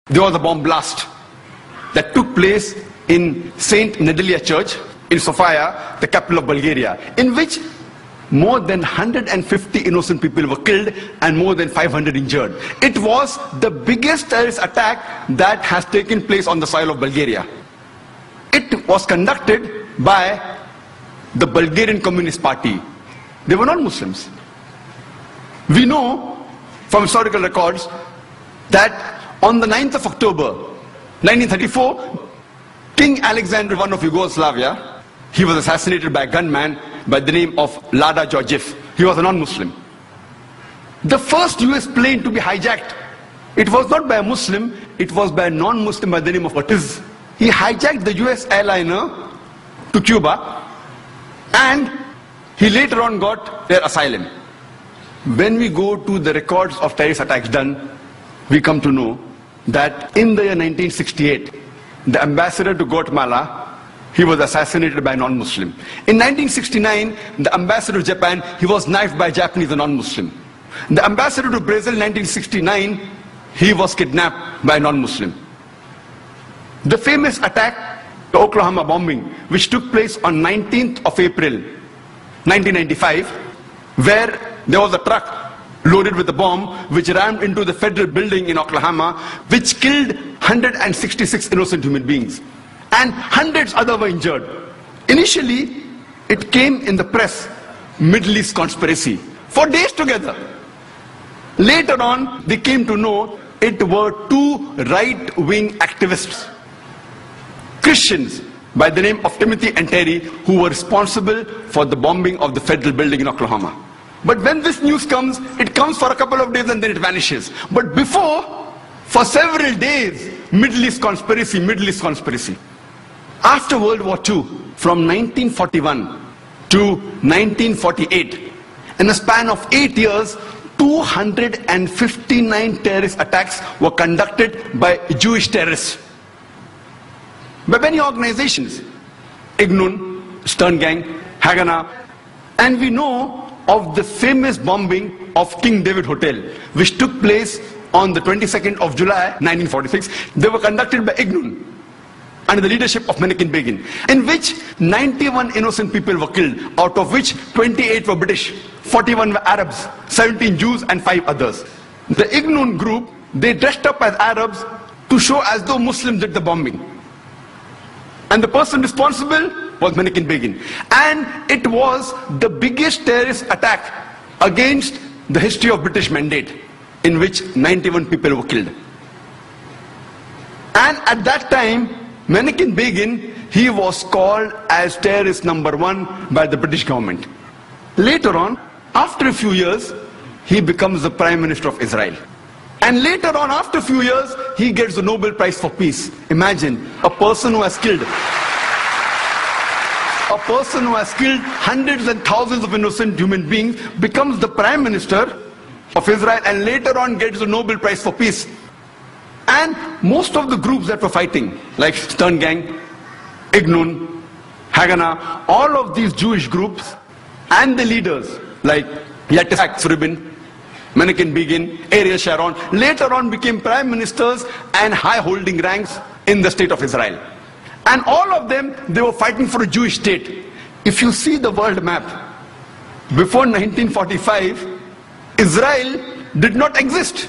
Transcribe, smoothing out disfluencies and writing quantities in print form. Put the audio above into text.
There was a bomb blast that took place in Saint Nedelia Church in Sofia, the capital of Bulgaria, in which more than 150 innocent people were killed and more than 500 injured. It was the biggest terrorist attack that has taken place on the soil of Bulgaria. It was conducted by the Bulgarian Communist Party. They were not Muslims. We know from historical records that on the 9th of October 1934, King Alexander I of Yugoslavia, he was assassinated by a gunman by the name of Lada Georgiev. He was a non-Muslim. The first US plane to be hijacked, it was not by a Muslim, it was by a non-Muslim by the name of Ortiz. He hijacked the US airliner to Cuba and he later on got their asylum. When we go to the records of terrorist attacks done, we come to know that in the year 1968, the ambassador to Guatemala, he was assassinated by a non-Muslim. In 1969, the ambassador to Japan, he was knifed by a Japanese, a non-Muslim. The ambassador to Brazil in 1969, he was kidnapped by a non-Muslim. The famous attack, the Oklahoma bombing, which took place on 19th of April, 1995, where there was a truck loaded with a bomb which rammed into the federal building in Oklahoma, which killed 166 innocent human beings. And hundreds other were injured. Initially, it came in the press, Middle East conspiracy, for days together. Later on, they came to know it were two right-wing activists, Christians, by the name of Timothy and Terry, who were responsible for the bombing of the federal building in Oklahoma. But when this news comes, it comes for a couple of days and then it vanishes. But before, for several days, Middle East conspiracy, Middle East conspiracy. After World War II, from 1941 to 1948, in a span of 8 years, 259 terrorist attacks were conducted by Jewish terrorists. By many organizations, Ignun, Stern Gang, Haganah, and we know of the famous bombing of King David Hotel, which took place on the 22nd of July 1946. They were conducted by Ignun under the leadership of Menachem Begin, in which 91 innocent people were killed, out of which 28 were British, 41 were Arabs, 17 Jews and 5 others. The Ignun group, they dressed up as Arabs to show as though Muslims did the bombing. And the person responsible was Menachem Begin. And it was the biggest terrorist attack against the history of British Mandate, in which 91 people were killed. And at that time, Menachem Begin, he was called as terrorist number 1 by the British government. Later on, after a few years, he becomes the Prime Minister of Israel. And later on, after a few years, he gets the Nobel Prize for Peace. Imagine, a person who has killed hundreds and thousands of innocent human beings becomes the Prime Minister of Israel and later on gets the Nobel Prize for Peace. And most of the groups that were fighting, like Stern Gang, Ignun, Haganah, all of these Jewish groups and the leaders like Yitzhak Rabin, Menachem Begin, Ariel Sharon, later on became prime ministers and high-holding ranks in the state of Israel. And all of them, they were fighting for a Jewish state. If you see the world map, before 1945, Israel did not exist.